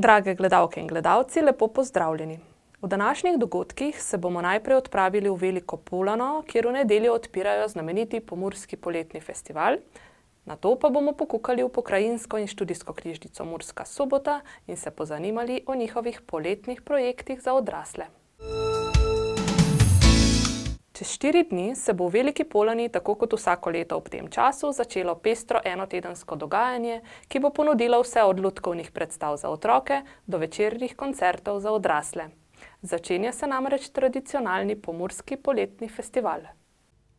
Drage gledalke in gledalci, lepo pozdravljeni. V današnjih dogodkih se bomo najprej odpravili v Veliko Polano, kjer v nedeljo odpirajo znameniti Pomurski poletni festival. Nato pa bomo pokukali v pokrajinsko in študijsko knjižnico Murska Sobota in se pozanimali o njihovih poletnih projektih za odrasle. Čez 4 dni se bo v Veliki Polani, tako kot vsako leto ob tem času, začelo pestro enotedensko dogajanje, ki bo ponudilo vse od lutkovnih predstav za otroke do večernih koncertov za odrasle. Začenja se namreč tradicionalni Pomurski poletni festival.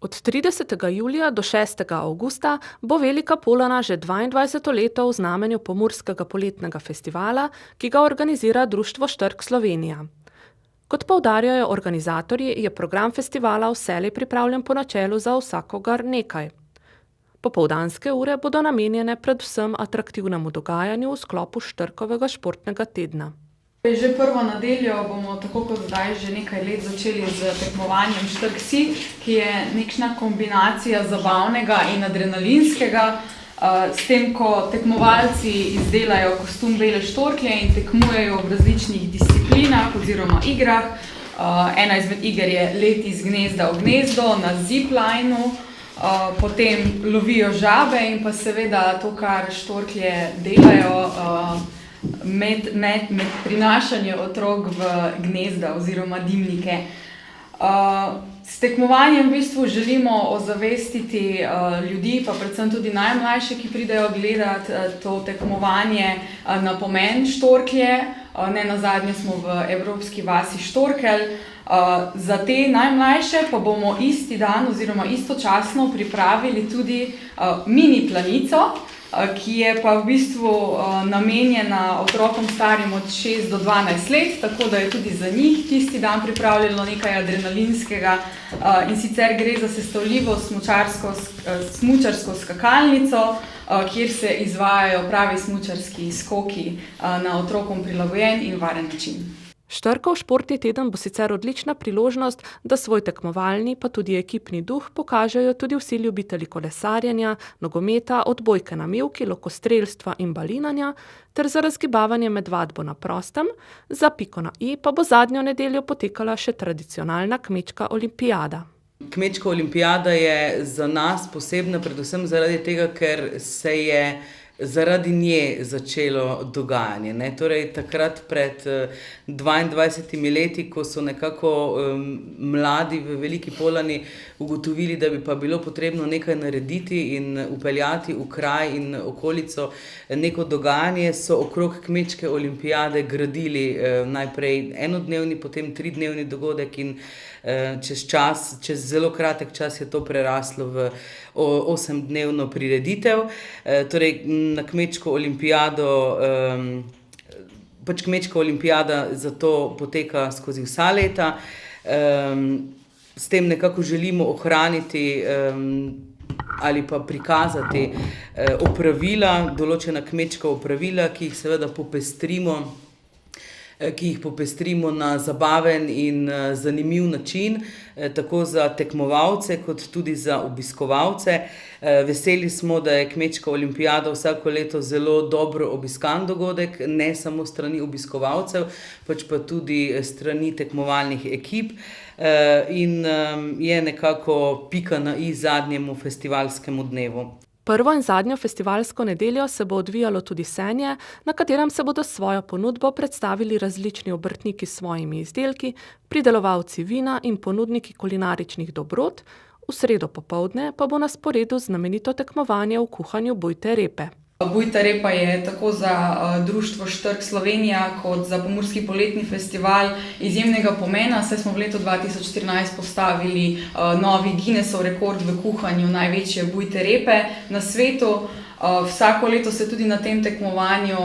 Od 30. julija do 6. avgusta bo Velika Polana že 22. leto v znamenju Pomurskega poletnega festivala, ki ga organizira Društvo Štrk Slovenija. Kot poudarjajo organizatorji, je program festivala vselej pripravljen po načelu za vsakogar nekaj. Popoldanske ure bodo namenjene predvsem atraktivnemu dogajanju v sklopu Štrkovega športnega tedna. Že prvo nedeljo bomo, tako kot zdaj, že nekaj let začeli z tekmovanjem Štrk-si, ki je nekšna kombinacija zabavnega in adrenalinskega, s tem, ko tekmovalci izdelajo kostum bele štorklje in tekmujejo v različnih disciplinah oziroma igrah. Ena izmed iger je let iz gnezda v gnezdo na ziplineu, potem lovijo žabe in pa seveda to, kar štorklje delajo, med prinašanje otrok v gnezda oziroma dimnike. S tekmovanjem v bistvu želimo ozavestiti ljudi, pa predvsem tudi najmlajše, ki pridejo gledati to tekmovanje, na pomen štorklje. Nenazadnje smo v Evropski vasi Štorkelj. Za te najmlajše pa bomo isti dan oziroma istočasno pripravili tudi mini planico, ki je pa v bistvu namenjena otrokom starim od 6 do 12 let, tako da je tudi za njih tisti dan pripravljeno nekaj adrenalinskega, in sicer gre za sestavljivo smučarsko skakalnico, kjer se izvajajo pravi smučarski skoki na otrokom prilagojen in varen način. Štrkov športni teden bo sicer odlična priložnost, da svoj tekmovalni pa tudi ekipni duh pokažejo tudi vsi ljubitelji kolesarjenja, nogometa, odbojke na mivki, lokostrelstva in balinanja ter za razgibavanje med vadbo na prostem. Za piko na i pa bo zadnjo nedeljo potekala še tradicionalna kmečka olimpijada. Kmečka olimpijada je za nas posebna predvsem zaradi tega, ker se je zaradi nje začelo dogajanje. Torej, takrat pred 22 leti, ko so nekako mladi v Veliki Polani ugotovili, da bi pa bilo potrebno nekaj narediti in vpeljati v kraj in okolico neko dogajanje, so okrog kmečke olimpijade gradili najprej enodnevni, potem 3-dnevni dogodek in čez zelo kratek čas je to preraslo v 8-dnevno prireditev. Torej, na kmečko olimpijado, kmečka olimpijada zato poteka skozi vsa leta. S tem nekako želimo ohraniti ali pa prikazati opravila, določena kmečka opravila, ki jih seveda popestrimo na zabaven in zanimiv način, tako za tekmovalce kot tudi za obiskovalce. Veseli smo, da je kmečka olimpijada vsako leto zelo dobro obiskan dogodek, ne samo strani obiskovalcev, pač pa tudi strani tekmovalnih ekip, in je nekako pika na i zadnjemu festivalskemu dnevu. Prvo in zadnjo festivalsko nedeljo se bo odvijalo tudi senje, na katerem se bodo svojo ponudbo predstavili različni obrtniki s svojimi izdelki, pridelovalci vina in ponudniki kulinaričnih dobrot. V sredo popoldne pa bo na sporedu znamenito tekmovanje v kuhanju bujte repe. Bujta repa je tako za Društvo Štrk Slovenija kot za Pomurski poletni festival izjemnega pomena, saj smo v letu 2014 postavili novi Guinnessov rekord v kuhanju največje bujte repe na svetu. Vsako leto se tudi na tem tekmovanju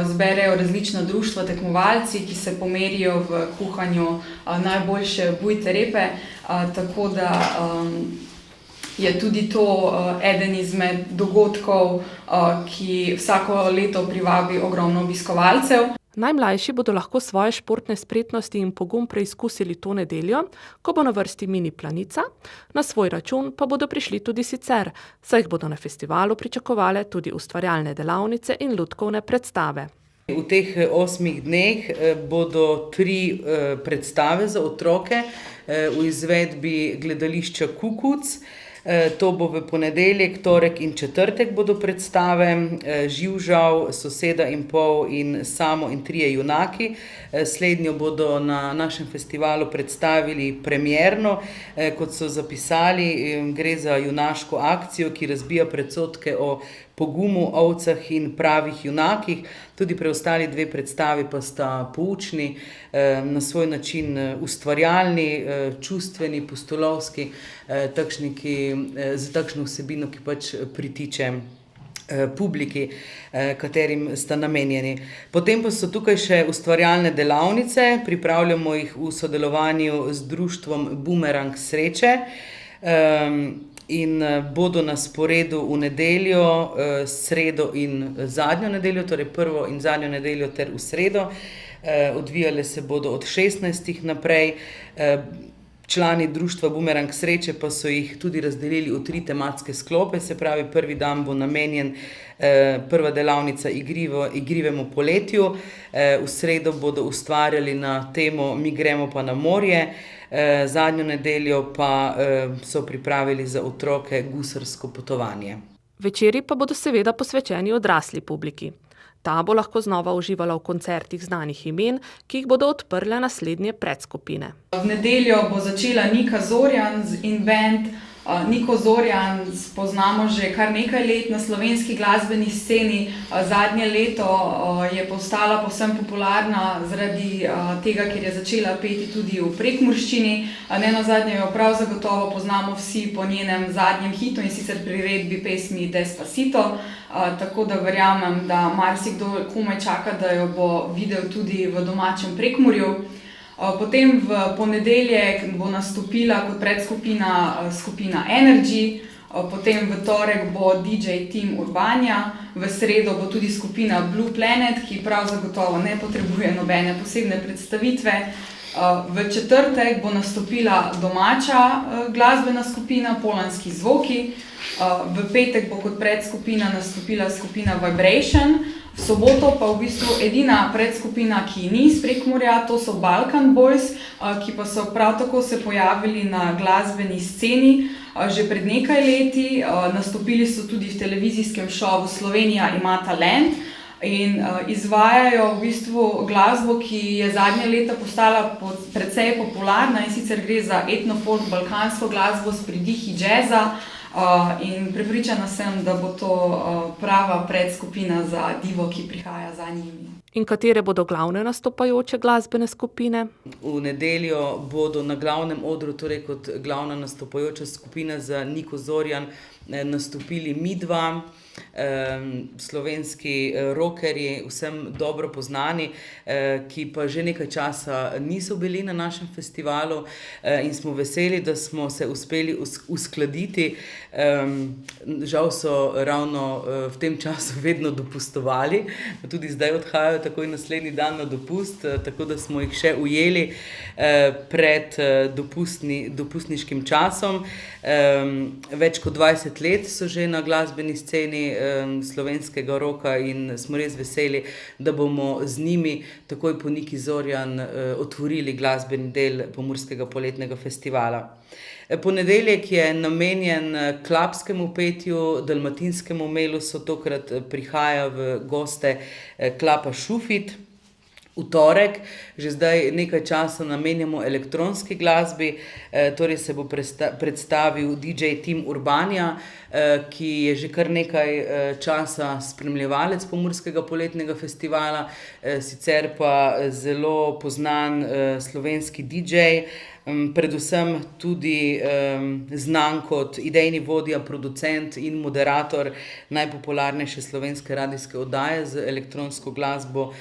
zberejo različna društva, tekmovalci, ki se pomerijo v kuhanju najboljše bujte repe, tako da je tudi to eden izmed dogodkov, ki vsako leto privabi ogromno obiskovalcev. Najmlajši bodo lahko svoje športne spretnosti in pogum preizkusili to nedeljo, ko bo na vrsti mini planica, na svoj račun pa bodo prišli tudi sicer, saj jih bodo na festivalu pričakovale tudi ustvarjalne delavnice in lutkovne predstave. V teh 8 dneh bodo 3 predstave za otroke v izvedbi gledališča Kukuc. To bo v ponedeljek, torek in četrtek bodo predstave, Živžav, Soseda in pol in Samo in trije junaki. Slednjo bodo na našem festivalu predstavili premierno, kot so zapisali, gre za junaško akcijo, ki razbija predsodke o pogumu, ovcah in pravih junakih. Tudi preostali 2 predstavi pa sta poučni, na svoj način ustvarjalni, čustveni, pustolovski, takšni, z takšno vsebino, ki pač pritiče publiki, katerim sta namenjeni. Potem pa so tukaj še ustvarjalne delavnice, pripravljamo jih v sodelovanju z društvom Bumerang sreče. In bodo na sporedu v nedeljo, sredo in zadnjo nedeljo, torej prvo in zadnjo nedeljo ter v sredo. Odvijale se bodo od 16 naprej. Člani društva Bumerang sreče pa so jih tudi razdelili v 3 tematske sklope, se pravi, prvi dan bo namenjen, prva delavnica igrivemu poletju, v sredo bodo ustvarjali na temo Mi gremo pa na morje, zadnjo nedeljo pa so pripravili za otroke gusarsko potovanje. Večeri pa bodo seveda posvečeni odrasli publiki. Ta bo lahko znova uživala v koncertih znanih imen, ki jih bodo odprle naslednje predskupine. V nedeljo bo začela Nika Zorjan in band. Niko Zorjan poznamo že kar nekaj let na slovenski glasbeni sceni. Zadnje leto je postala povsem popularna zaradi tega, ker je začela peti tudi v prekmurščini. Nenazadnje jo prav zagotovo poznamo vsi po njenem zadnjem hitu, in sicer priredbi pesmi Despacito. Tako da verjamem, da marsikdo komaj čaka, da jo bo videl tudi v domačem Prekmurju. Potem v ponedeljek bo nastopila kot predskupina skupina Energy, potem v torek bo DJ Tim Urbania, v sredo bo tudi skupina Blue Planet, ki prav zagotovo ne potrebuje nobene posebne predstavitve. V četrtek bo nastopila domača glasbena skupina Polanski zvoki, v petek bo kot predskupina nastopila skupina Vibration, v soboto pa v bistvu edina predskupina, ki ni iz Prekmurja, to so Balkan Boys, ki pa so prav tako se pojavili na glasbeni sceni že pred nekaj leti. Nastopili so tudi v televizijskem šovu Slovenija ima talent in izvajajo v bistvu glasbo, ki je zadnja leta postala precej popularna, in sicer gre za etnofolk balkansko glasbo s pridihi džeza. In prepričana sem, da bo to prava predskupina za divo, ki prihaja za njimi. In katere bodo glavne nastopajoče glasbene skupine? V nedeljo bodo na glavnem odru, torej kot glavna nastopajoča skupina za Niko Zorjan, nastopili Midva, slovenski rockerji, vsem dobro poznani, ki pa že nekaj časa niso bili na našem festivalu, in smo veseli, da smo se uspeli uskladiti. Žal so ravno v tem času vedno dopustovali, tudi zdaj odhajajo takoj naslednji dan na dopust, tako da smo jih še ujeli pred dopustniškim časom. Več kot 20 let so že na glasbeni sceni slovenskega roka in smo res veseli, da bomo z njimi takoj po Niki Zorjan otvorili glasbeni del Pomurskega poletnega festivala. Ponedeljek je namenjen klapskemu petju, dalmatinskemu melosu, tokrat prihaja v goste klapa Šufit. V torek, že zdaj nekaj časa namenjamo elektronski glasbi, torej se bo predstavil DJ Tim Urbania, ki je že kar nekaj časa spremljevalec Pomurskega poletnega festivala, sicer pa zelo poznan slovenski DJ, predvsem tudi znan kot idejni vodja, producent in moderator najpopularnejše slovenske radijske oddaje z elektronsko glasbo,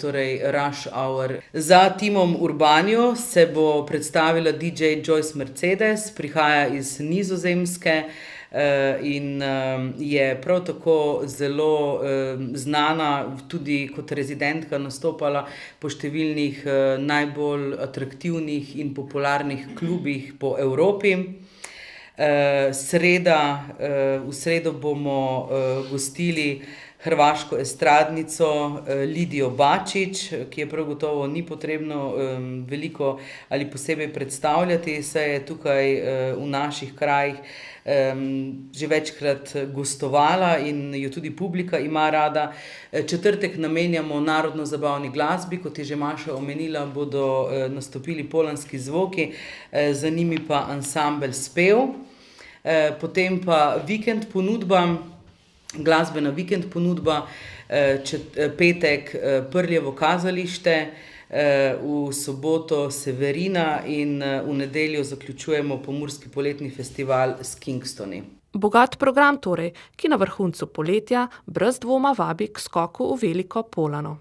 torej Rush Hour. Za Timom Urbanio se bo predstavila DJ Joyce Mercedes, prihaja iz Nizozemske in je prav tako zelo znana, tudi kot rezidentka nastopala po številnih najbolj atraktivnih in popularnih klubih po Evropi. V sredo bomo gostili hrvaško estradnico Lidijo Bačić, ki je prav gotovo ni potrebno veliko ali posebej predstavljati, saj je tukaj v naših krajih že večkrat gostovala in jo tudi publika ima rada. Četrtek namenjamo narodno-zabavni glasbi, kot je že Maša omenila, bodo nastopili Polanski zvoki, za njimi pa ansambel Spev. Potem pa vikend ponudba, glasbena vikend ponudba, petek Prljevo kazalište, v soboto Severina in v nedeljo zaključujemo Pomurski poletni festival s Kingstoni. Bogat program torej, ki na vrhuncu poletja brez dvoma vabi k skoku v Veliko Polano.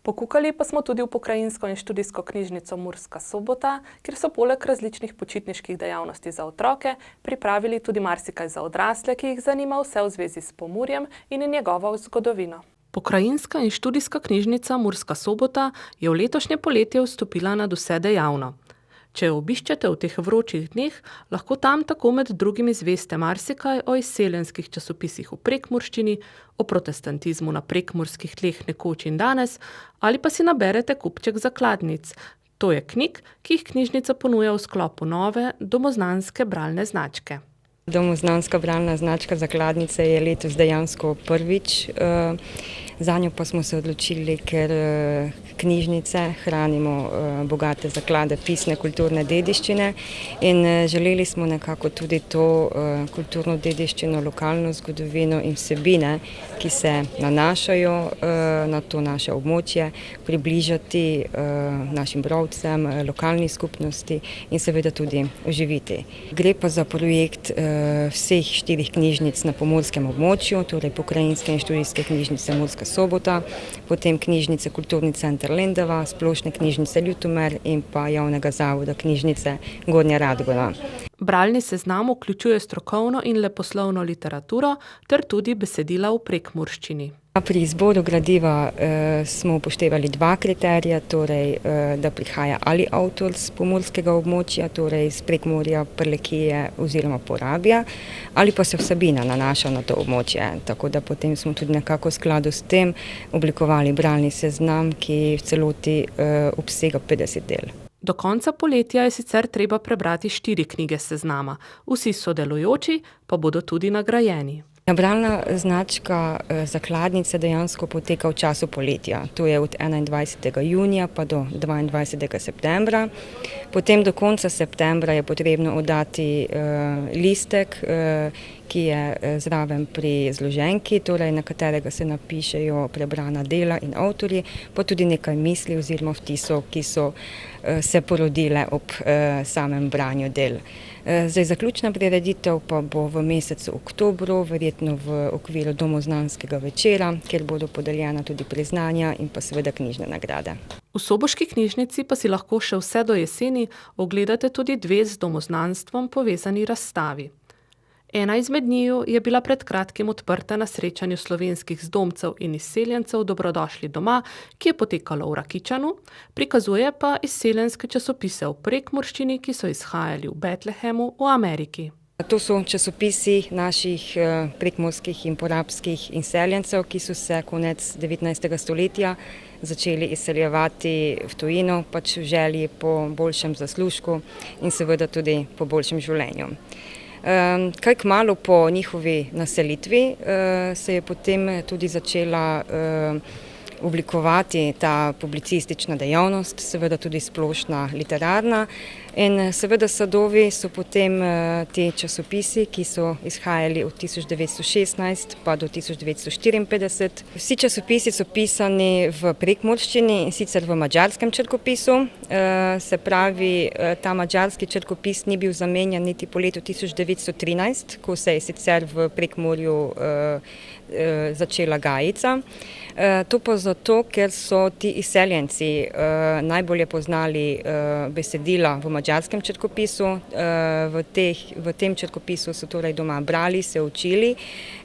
Pokukali pa smo tudi v Pokrajinsko in študijsko knjižnico Murska Sobota, kjer so poleg različnih počitniških dejavnosti za otroke pripravili tudi marsikaj za odrasle, ki jih zanima vse v zvezi s Pomurjem in njegovo zgodovino. Pokrajinska in študijska knjižnica Murska Sobota je v letošnje poletje vstopila nadvse dejavno. Če jo obiščete v teh vročih dneh, lahko tam tako med drugim izveste marsikaj o izseljenskih časopisih v prekmurščini, o protestantizmu na prekmurskih tleh nekoč in danes, ali pa si naberete kupček zakladnic. To je knjig, ki jih knjižnica ponuja v sklopu nove domoznanske bralne značke. Domoznanska bralna značka zakladnice je letos dejansko prvič. Zanjo pa smo se odločili, ker knjižnice hranimo bogate zaklade pisne kulturne dediščine in želeli smo nekako tudi to kulturno dediščino, lokalno zgodovino in vsebine, ki se nanašajo na to naše območje, približati našim bralcem, lokalni skupnosti in seveda tudi oživiti. Gre pa za projekt vseh 4 knjižnic na pomorskem območju, torej Pokrajinske in študijske knjižnice Murska Sobota, potem knjižnice Kulturni center Lendava, splošne knjižnice Ljutomer in pa javnega zavoda knjižnice Gornja Radgona. Bralni seznam vključuje strokovno in leposlovno literaturo ter tudi besedila v prekmurščini. Pri izboru gradiva smo upoštevali 2 kriterija, torej da prihaja ali avtor z pomurskega območja, torej iz Prekmurja, Prlekije oziroma Porabja, ali pa se vsebina nanaša na to območje. Tako da potem smo tudi nekako v skladu s tem oblikovali bralni seznam, ki v celoti obsega 50 del. Do konca poletja je sicer treba prebrati 4 knjige seznama, vsi sodelujoči pa bodo tudi nagrajeni. Bralna značka zakladnice dejansko poteka v času poletja, to je od 21. junija pa do 22. septembra. Potem do konca septembra je potrebno oddati listek, ki je zraven pri zloženki, torej na katerega se napišejo prebrana dela in avtorji, pa tudi nekaj misli oziroma vtisov, ki so se porodile ob samem branju del. Zdaj, zaključna prireditev pa bo v mesecu oktobru, verjetno v okviru domoznanskega večera, kjer bodo podeljena tudi priznanja in pa seveda knjižne nagrade. V soboški knjižnici pa si lahko še vse do jeseni ogledate tudi 2 z domoznanstvom povezani razstavi. Ena izmed njiju je bila pred kratkim odprta na srečanju slovenskih zdomcev in izseljencev Dobrodošli doma, ki je potekalo v Rakičanu, prikazuje pa izseljenske časopise v prekmurščini, ki so izhajali v Betlehemu v Ameriki. To so časopisi naših prekmurskih in porabskih izseljencev, ki so se konec 19. stoletja začeli izseljevati v tujino, pač v želji po boljšem zaslužku in seveda tudi po boljšem življenju. Kaj kmalu po njihovi naselitvi se je potem tudi začela oblikovati ta publicistična dejavnost, seveda tudi splošna literarna. In seveda sadovi so potem ti časopisi, ki so izhajali od 1916 pa do 1954. Vsi časopisi so pisani v prekmurščini in sicer v madžarskem črkopisu. Se pravi, ta madžarski črkopis ni bil zamenjan niti po letu 1913, ko se je sicer v Prekmurju začela gajica. To pa zato, ker so ti izseljenci najbolje poznali besedila v madžarskem črkopisu. V tem črkopisu so torej doma brali, se učili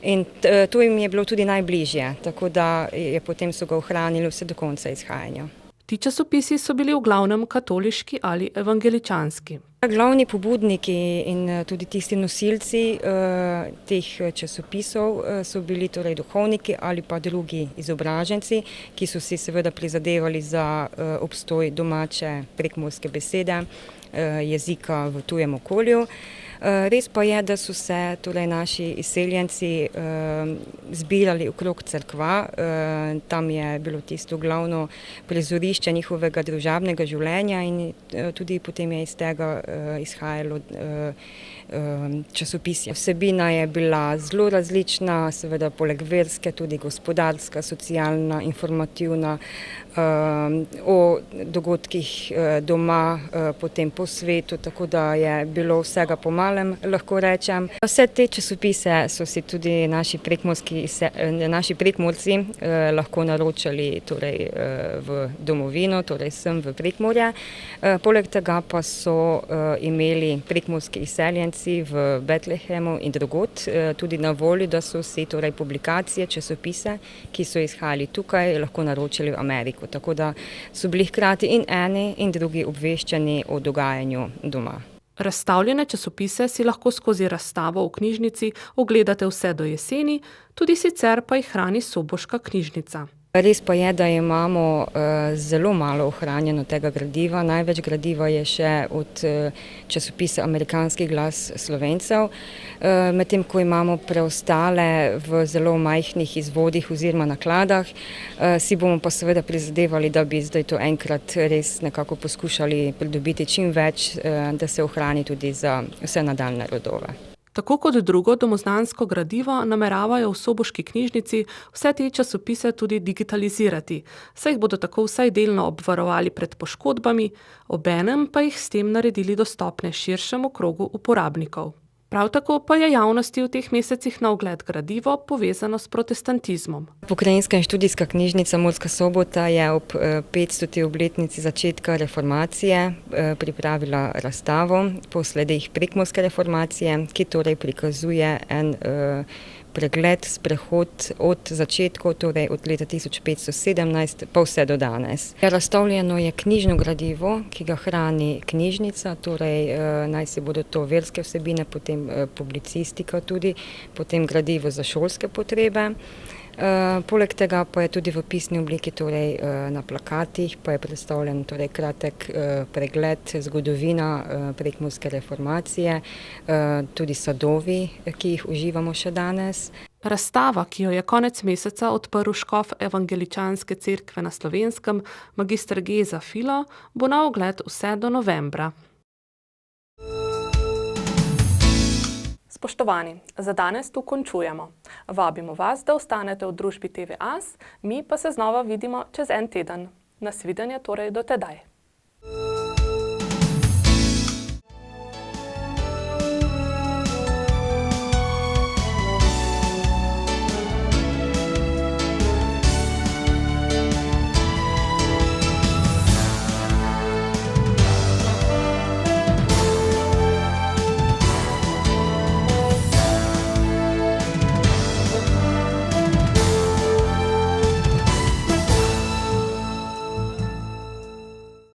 in to jim je bilo tudi najbližje, tako da je potem so ga ohranili vse do konca izhajanja. Ti časopisi so bili v glavnem katoliški ali evangeličanski. Glavni pobudniki in tudi tisti nosilci teh časopisov so bili torej duhovniki ali pa drugi izobraženci, ki so si seveda prizadevali za obstoj domače prekmurske besede, jezika v tujem okolju. Res pa je, da so se torej naši izseljenci zbirali okrog cerkva, tam je bilo tisto glavno prizorišče njihovega družabnega življenja in tudi potem je iz tega izhajalo časopisje. Vsebina je bila zelo različna, seveda poleg verske, tudi gospodarska, socialna, informativna, o dogodkih doma, potem po svetu, tako da je bilo vsega po malem, lahko rečem. Vse te časopise so si tudi naši Prekmurci lahko naročali torej v domovino, torej sem v Prekmurje. Poleg tega pa so imeli prekmurski izseljenci v Betlehemu in drugod tudi na voljo, da so si torej publikacije, časopise, ki so izhajali tukaj, lahko naročili v Ameriko. Tako da so bili hkrati in eni in drugi obveščeni o dogajanju doma. Razstavljene časopise si lahko skozi razstavo v knjižnici ogledate vse do jeseni, tudi sicer pa jih hrani soboška knjižnica. Res pa je, da imamo zelo malo ohranjeno tega gradiva. Največ gradiva je še od časopisa Amerikanski glas Slovencev, medtem ko imamo preostale v zelo majhnih izvodih oziroma nakladah. Si bomo pa seveda prizadevali, da bi zdaj to enkrat res nekako poskušali pridobiti čim več, da se ohrani tudi za vse nadaljne rodove. Tako kot drugo domoznansko gradivo nameravajo v soboški knjižnici vse te časopise tudi digitalizirati, saj jih bodo tako vsaj delno obvarovali pred poškodbami, obenem pa jih s tem naredili dostopne širšemu krogu uporabnikov. Prav tako pa je javnosti v teh mesecih na ogled gradivo povezano s protestantizmom. Pokrajinska in študijska knjižnica Murska Sobota je ob 500. obletnici začetka reformacije pripravila razstavo po sledih prekmurske reformacije, ki torej prikazuje en pregled, sprehod od začetkov, torej od leta 1517 pa vse do danes. Razstavljeno je knjižno gradivo, ki ga hrani knjižnica, torej naj si bodo to verske vsebine, potem publicistika tudi, potem gradivo za šolske potrebe. Poleg tega pa je tudi v pisni obliki, torej na plakatih, pa je predstavljen torej kratek pregled, zgodovina prekmurske reformacije, tudi sadovi, ki jih uživamo še danes. Razstava, ki jo je konec meseca odprl škof Evangeličanske cerkve na Slovenskem, magister Geza Filo, bo na ogled vse do novembra. Spoštovani, za danes tu končujemo. Vabimo vas, da ostanete v družbi TV As, mi pa se znova vidimo čez en teden. Nasvidenje torej do tedaj.